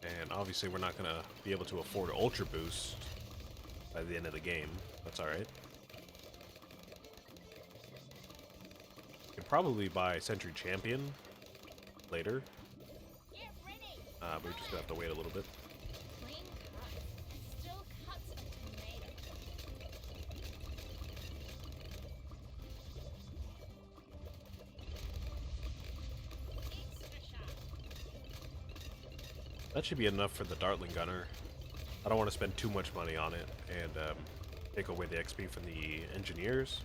And obviously we're not gonna be able to afford Ultra Boost by the end of the game. That's alright. Could probably buy Century Champion later. But we're just gonna have to wait a little bit. That should be enough for the Dartling Gunner. I don't want to spend too much money on it and take away the XP from the engineers.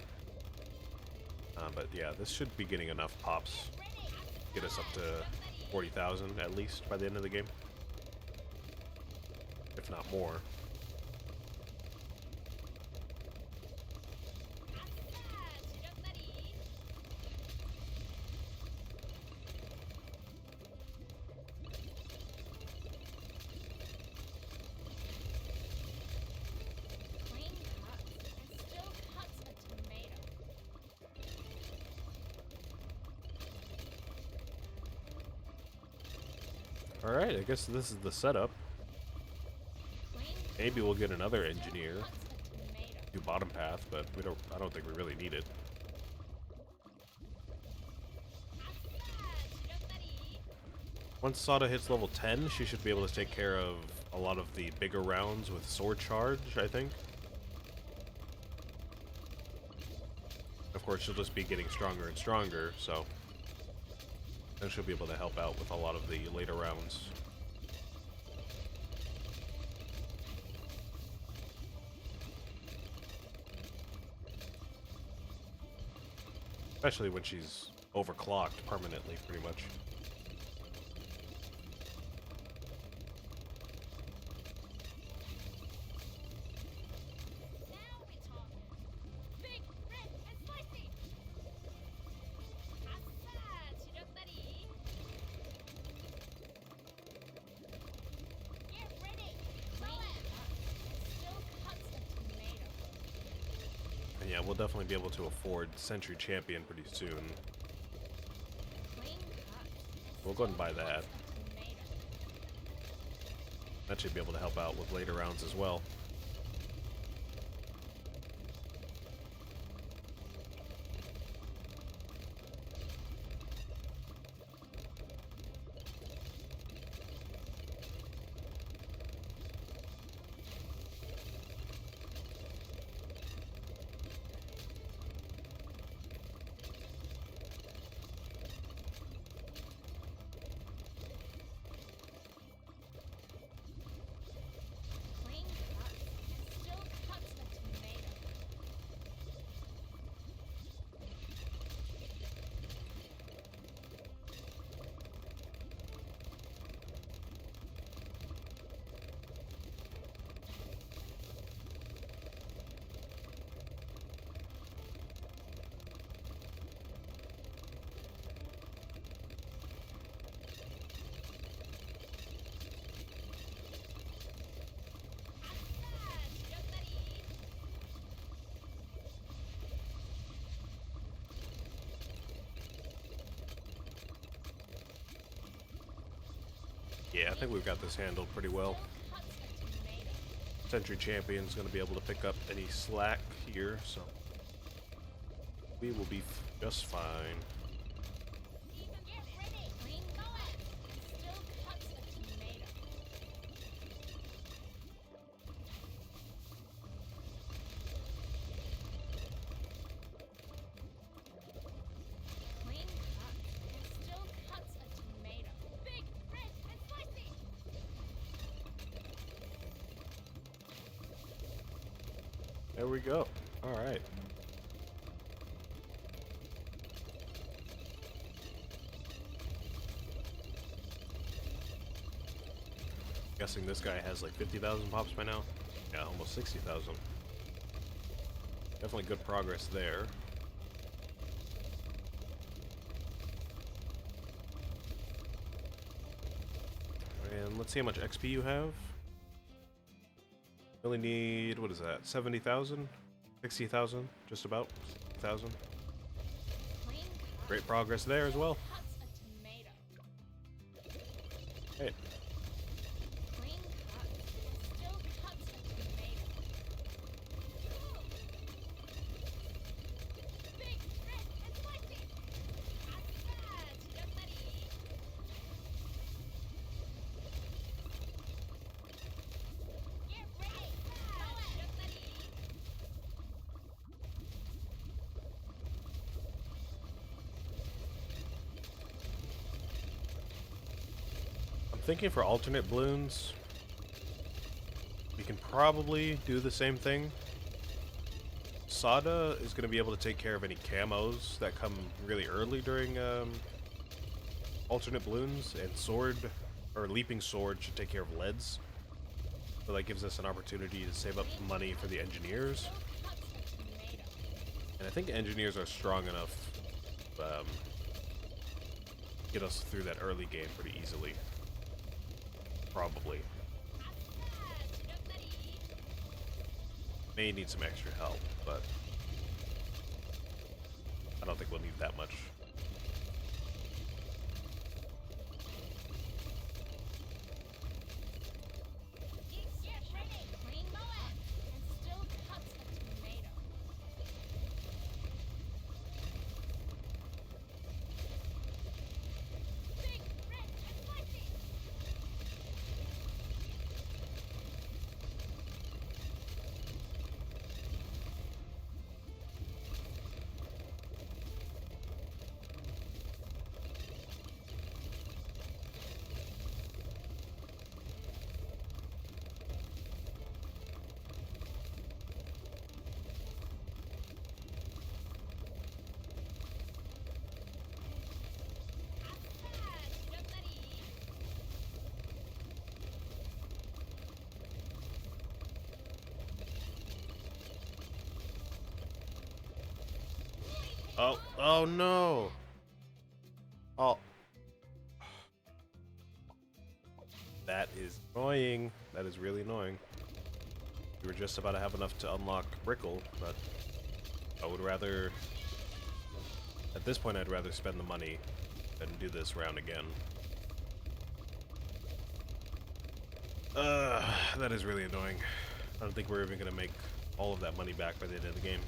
But yeah, this should be getting enough pops. Get us up to 40,000 at least by the end of the game. If not more. Alright, I guess this is the setup. Maybe we'll get another engineer. Do bottom path, but I don't think we really need it. Once Sada hits level 10, she should be able to take care of a lot of the bigger rounds with sword charge, I think. Of course, she'll just be getting stronger and stronger, so then she'll be able to help out with a lot of the later rounds. Especially when she's overclocked permanently, pretty much. Yeah, we'll definitely be able to afford Century Champion pretty soon. We'll go ahead and buy that. That should be able to help out with later rounds as well. Yeah, I think we've got this handled pretty well. Century Champion's going to be able to pick up any slack here, so we will be just fine. There we go. Alright. Guessing this guy has like 50,000 pops by now? Yeah, almost 60,000. Definitely good progress there. And let's see how much XP you have. Really need, what is that, 70,000? 60,000? Just about 60,000. Great progress there as well. Hey. thinking for alternate balloons, we can probably do the same thing. Sada is going to be able to take care of any camos that come really early during alternate balloons, and sword, or leaping sword, should take care of leads. So that gives us an opportunity to save up money for the engineers. And I think engineers are strong enough to get us through that early game pretty easily. Probably. May need some extra help, but I don't think we'll need that much. Oh no! Oh. That is annoying. That is really annoying. We were just about to have enough to unlock Brickle, but I would rather... At this point, I'd rather spend the money than do this round again. That is really annoying. I don't think we're even going to make all of that money back by the end of the game.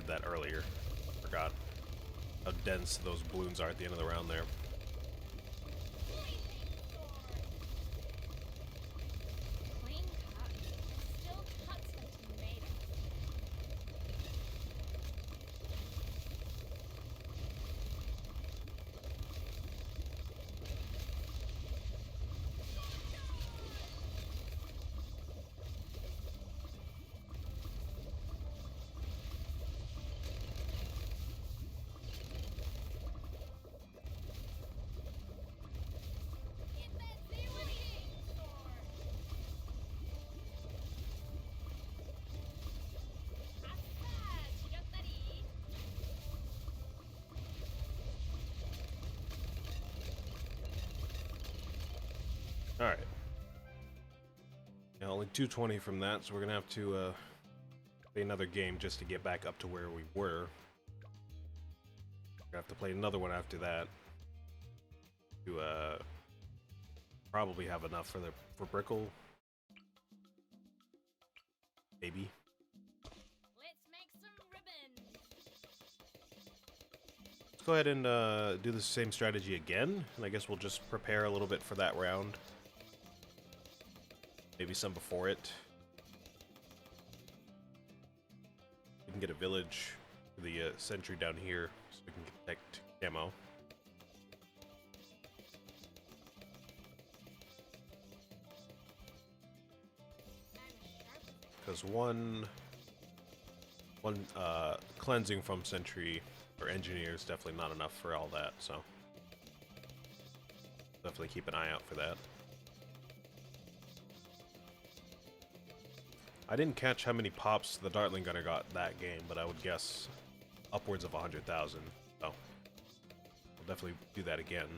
That earlier. Forgot how dense those balloons are at the end of the round there. Alright. Now, only 220 from that, so we're gonna have to play another game just to get back up to where we were. We're gonna have to play another one after that to probably have enough for Brickle. Maybe. Let's make some ribbon. Let's go ahead and do the same strategy again, and I guess we'll just prepare a little bit for that round. Maybe some before it. We can get a village for the sentry down here so we can protect camo. Because one cleansing from sentry or engineer is definitely not enough for all that, so definitely keep an eye out for that. I didn't catch how many pops the Dartling Gunner got that game, but I would guess upwards of 100,000. So we'll definitely do that again.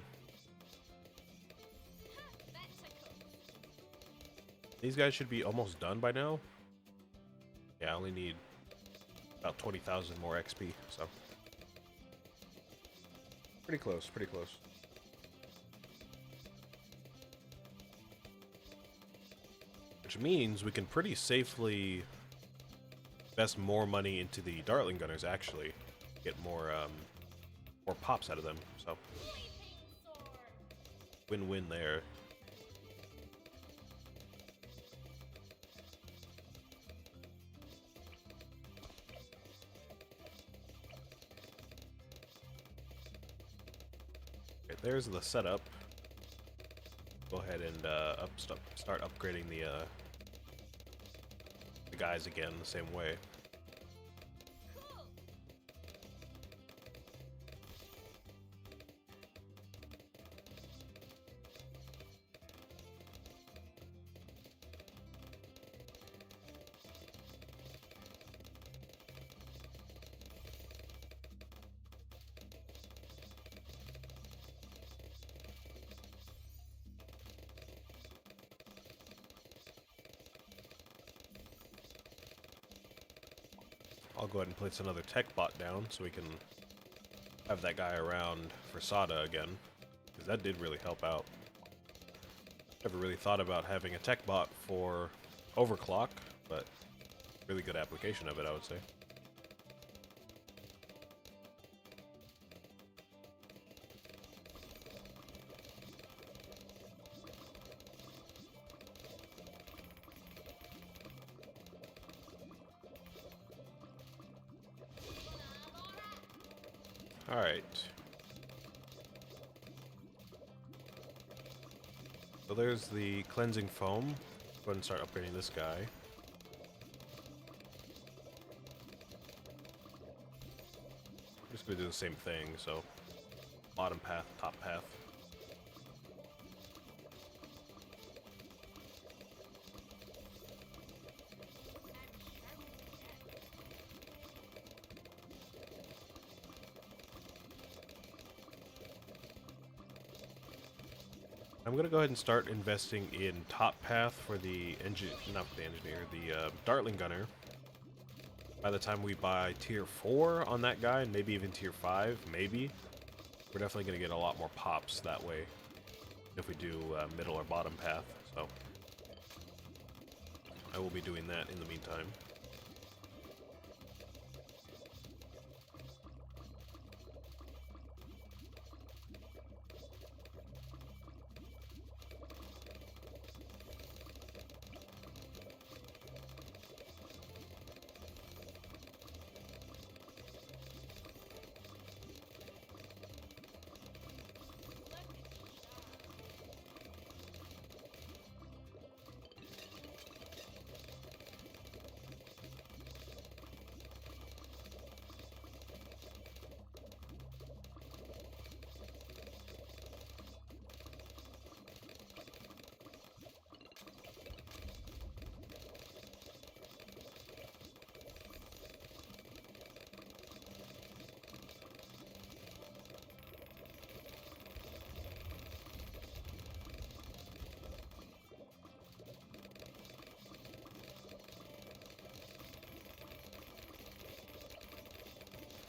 These guys should be almost done by now. Yeah, I only need about 20,000 more XP, so pretty close, pretty close. Which means we can pretty safely invest more money into the Dartling Gunners, actually. Get more pops out of them, so win-win there. Okay, there's the setup. Go ahead and start upgrading the guys again the same way. Cool. I'll go ahead and place another tech bot down so we can have that guy around for Sada again, because that did really help out. Never really thought about having a tech bot for overclock, but really good application of it, I would say. Alright. So there's the cleansing foam. Go ahead and start upgrading this guy. I'm just gonna do the same thing, so bottom path, top path. I'm gonna go ahead and start investing in top path for the Dartling gunner. By the time we buy tier 4 on that guy, and maybe even tier 5, maybe, we're definitely gonna get a lot more pops that way if we do middle or bottom path. So I will be doing that in the meantime.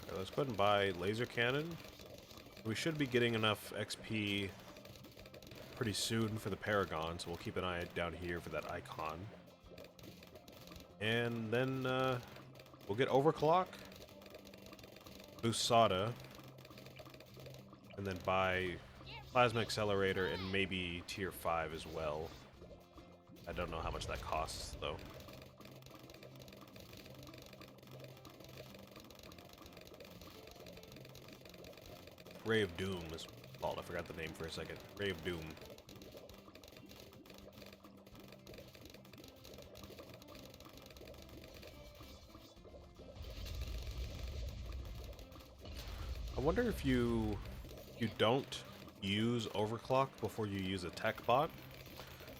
Okay, let's go ahead and buy laser cannon. We should be getting enough XP pretty soon for the Paragon, so we'll keep an eye down here for that icon. And then we'll get overclock, boost Sada, and then buy plasma accelerator and maybe tier 5 as well. I don't know how much that costs though. Ray of Doom is called. I forgot the name for a second. Ray of Doom. I wonder if you don't use overclock before you use a tech bot.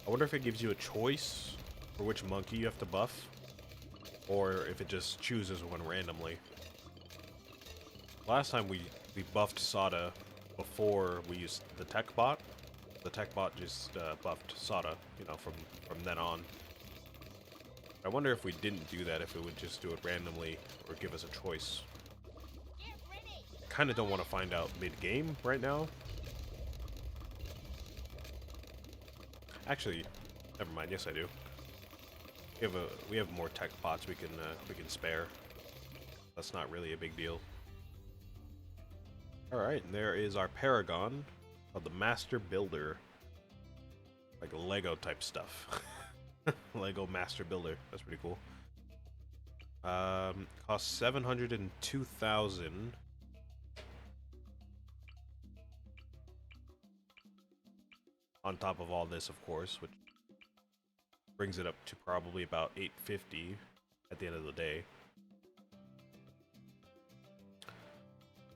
I wonder if it gives you a choice for which monkey you have to buff, or if it just chooses one randomly. Last time we buffed Sada before we used the tech bot. The tech bot just buffed Sada, you know, from then on. I wonder if we didn't do that, if it would just do it randomly or give us a choice. Get ready. Kind of don't want to find out mid-game right now. Actually, never mind. Yes, I do. We have more tech bots we can spare. That's not really a big deal. All right, and there is our Paragon called the Master Builder, like Lego type stuff. Lego Master Builder. That's pretty cool. Costs 702,000. on top of all this, of course, which brings it up to probably about 850 at the end of the day.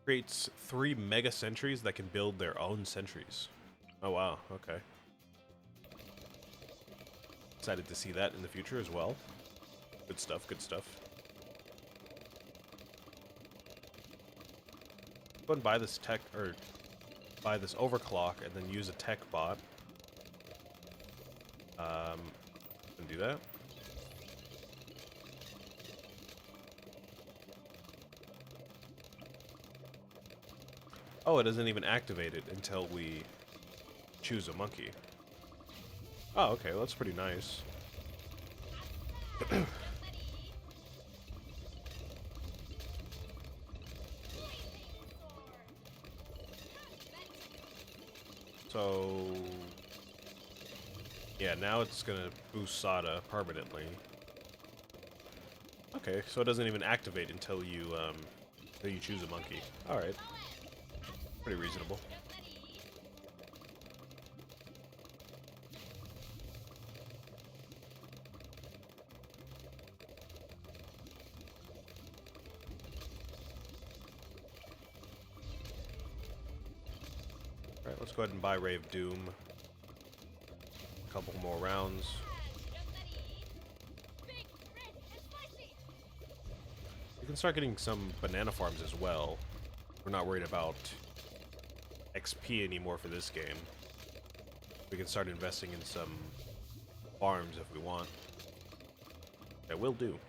Creates 3 mega sentries that can build their own sentries. Oh wow, okay. Excited to see that in the future as well. Good stuff, good stuff. Go and buy this tech, or buy this overclock and then use a tech bot. Can do that. Oh, it doesn't even activate it until we choose a monkey. Oh, okay, well, that's pretty nice. So, yeah, now it's gonna boost Sada permanently. Okay, so it doesn't even activate until you choose a monkey. All right, pretty reasonable. All right, let's go ahead and buy Ray of Doom. A couple more rounds. We can start getting some banana farms as well. We're not worried about XP anymore for this game. We can start investing in some farms if we want. That will do.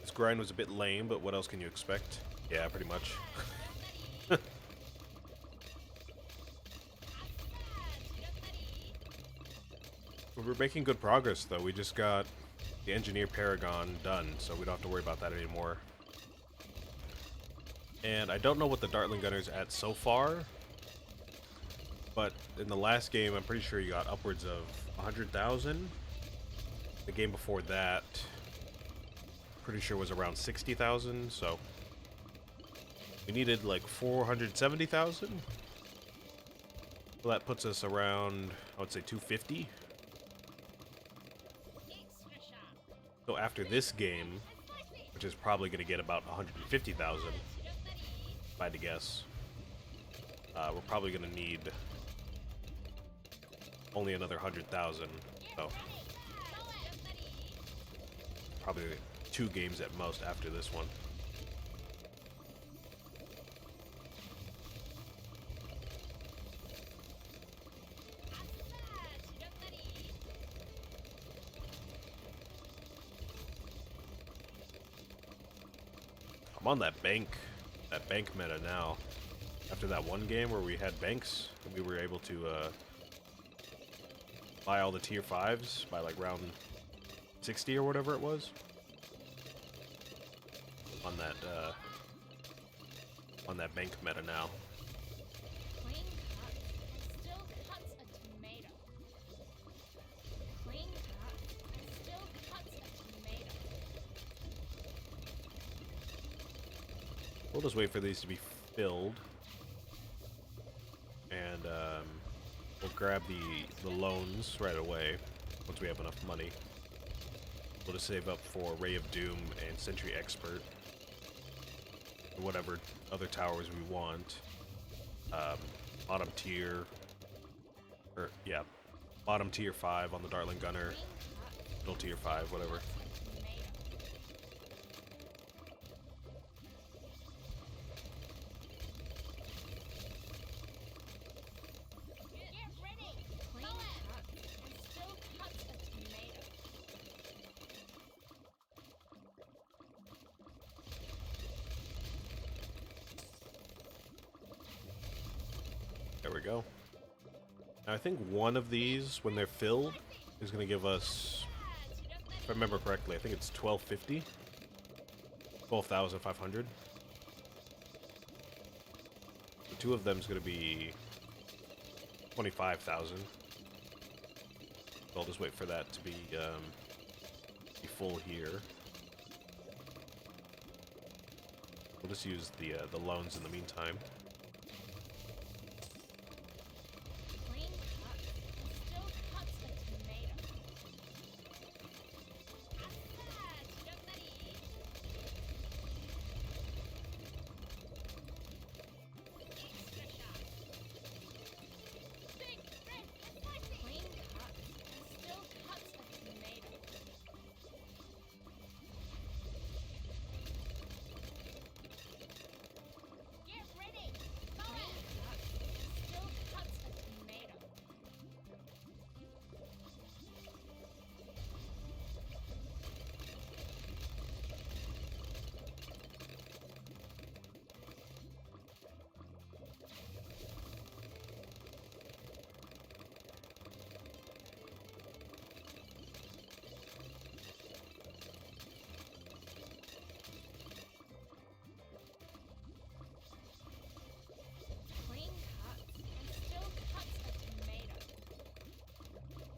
This grind was a bit lame, but what else can you expect? Yeah, pretty much. We're making good progress, though. We just got the Engineer Paragon done, so we don't have to worry about that anymore. And I don't know what the Dartling Gunner's at so far, but in the last game, I'm pretty sure you got upwards of 100,000. The game before that, pretty sure was around 60,000, so we needed like 470,000. So that puts us around, I would say 250. So after this game, which is probably going to get about 150,000, if I had to guess, we're probably going to need only another 100,000. So probably 2 games at most after this one. I'm on that bank meta now. After that one game where we had banks, and we were able to buy all the tier 5s by like round 60 or whatever it was. On that bank meta now. Clean cut and still cuts a tomato. Clean cut and still cuts a tomato. We'll just wait for these to be filled, and we'll grab the loans right away once we have enough money. We'll just save up for Ray of Doom and Sentry Expert, and whatever other towers we want. Bottom tier, or yeah, bottom tier 5 on the Dartling Gunner, middle tier 5, whatever. There we go. Now I think one of these, when they're filled, is going to give us, if I remember correctly, I think it's 1250, 12,500. The 2 of them is going to be 25,000. So I'll just wait for that to be full here. just use the loans in the meantime. Plain cuts and still cuts a tomato. Extra shot. Big, red, and spicy. Plain cuts and still cuts a tomato. Get ready. Plain cuts and still cuts a tomato. Plain cuts and still cuts a tomato.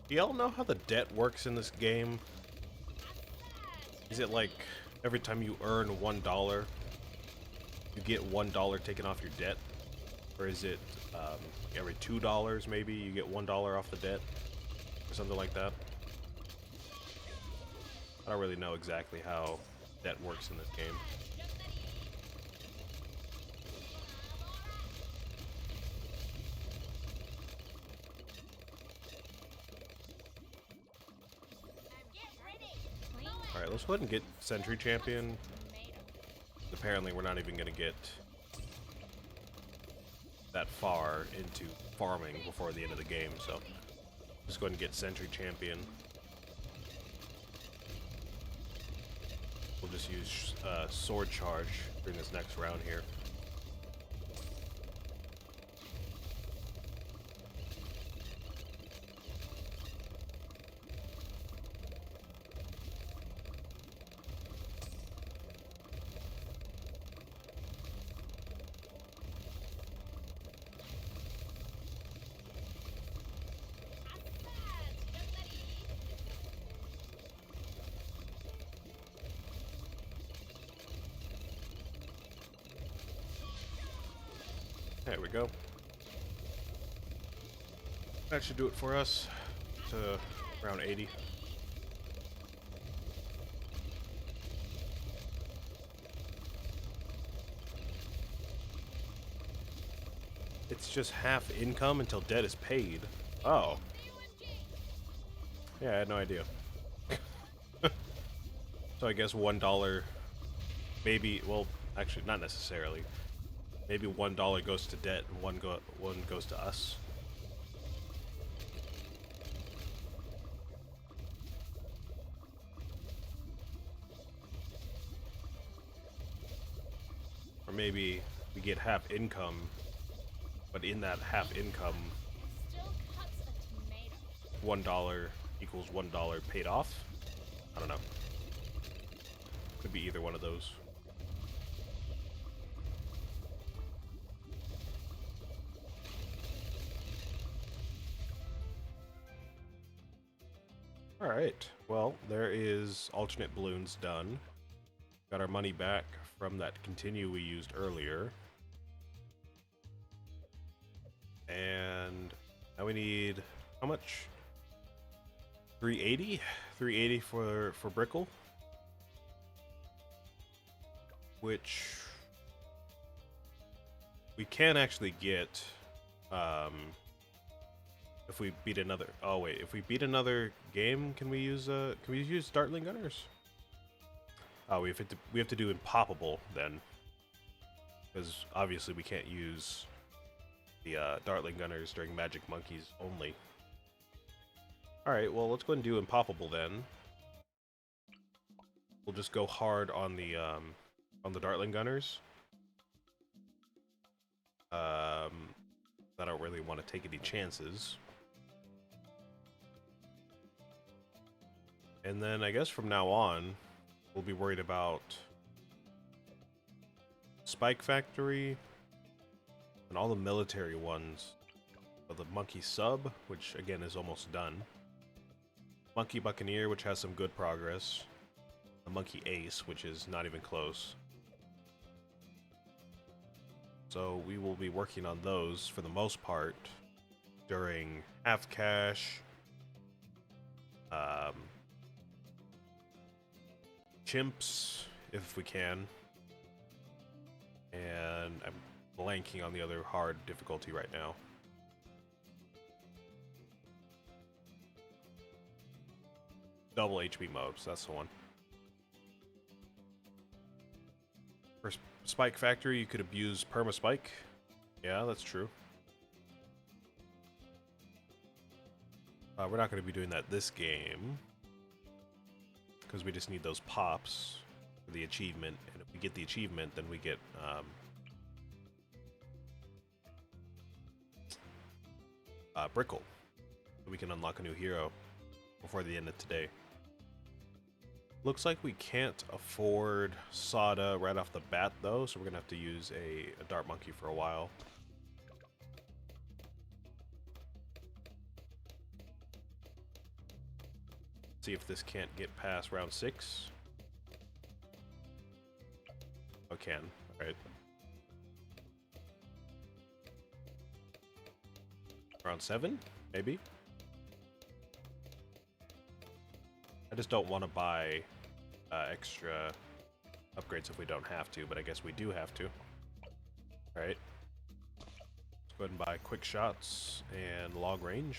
Do y'all know how the debt works in this game? Is it like every time you earn $1, you get $1 taken off your debt? Or is it every $2 maybe you get $1 off the debt? Or something like that? I don't really know exactly how debt works in this game. Get ready. Plain Alright, let's go ahead and get Sentry Champion. tomato. Apparently we're not even going to get that far into farming before the end of the game, so just go ahead and get Sentry Champion. We'll just use Sword Charge during this next round here. There we go. That should do it for us. To round 80. It's just half income until debt is paid. Oh. Yeah, I had no idea. So I guess $1, maybe, well, actually not necessarily. Maybe $1 goes to debt and one goes to us. Or maybe we get half income, but in that half income, Still cuts a tomato. $1 equals $1 paid off. I don't know. Could be either one of those. Alright, well, there is alternate balloons done. Got our money back from that continue we used earlier. And now we need, how much? 380? 380 for Brickle. Which we can actually get if we beat another. Oh wait, if we beat another game, can we use Dartling Gunners? Oh, we have to do Impoppable then, because obviously we can't use the Dartling Gunners during Magic Monkeys only. All right, well let's go ahead and do Impoppable then. We'll just go hard on the Dartling Gunners. I don't really want to take any chances. And then I guess from now on, we'll be worried about Spike Factory and all the military ones. The Monkey Sub, which again is almost done. Monkey Buccaneer, which has some good progress. The Monkey Ace, which is not even close. So we will be working on those for the most part during half cash, chimps, if we can. And I'm blanking on the other hard difficulty right now. Double HP mobs, that's the one. For Spike Factory, you could abuse Perma Spike. Yeah, that's true. We're not going to be doing that this game, because we just need those pops for the achievement, and if we get the achievement, then we get Brickle. We can unlock a new hero before the end of today. Looks like we can't afford Sada right off the bat, though, so we're gonna have to use a Dart Monkey for a while. See if this can't get past round 6. Oh, it can. Alright. Round 7, maybe? I just don't want to buy extra upgrades if we don't have to, but I guess we do have to. Alright. Let's go ahead and buy quick shots and long range.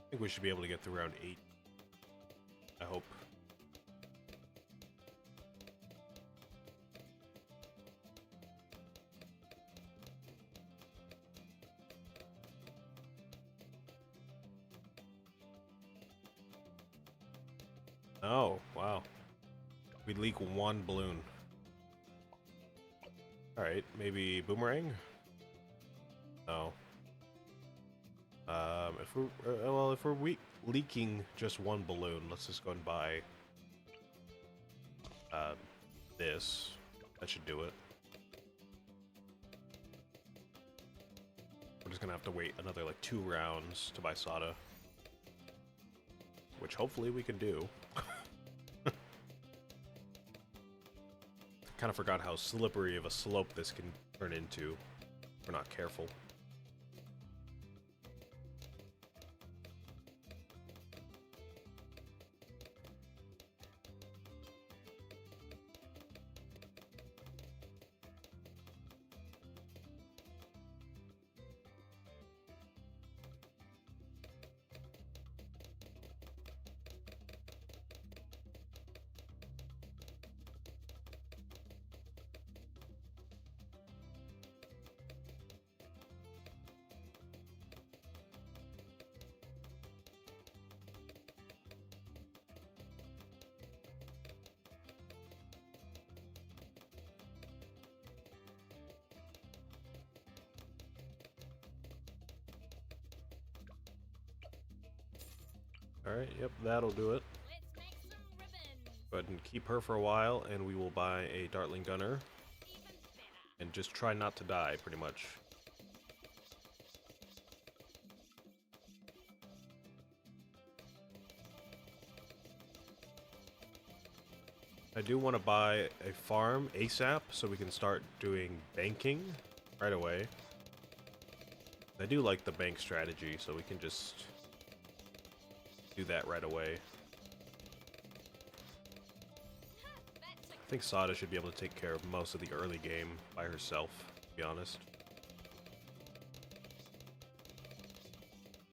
I think we should be able to get through round 8. I hope. Oh, wow. We leak one balloon. Alright, maybe boomerang? No. If we're leaking just one balloon, let's just go and buy this. That should do it. We're just gonna have to wait another like 2 rounds to buy Sada, which hopefully we can do. Kind of forgot how slippery of a slope this can turn into if we're not careful. Alright, yep, that'll do it. Let's make some ribbons. Go ahead and keep her for a while, and we will buy a Dartling Gunner. Even better. And just try not to die, pretty much. I do want to buy a farm ASAP, so we can start doing banking right away. I do like the bank strategy, so we can just do that right away. I think Sada should be able to take care of most of the early game by herself, to be honest.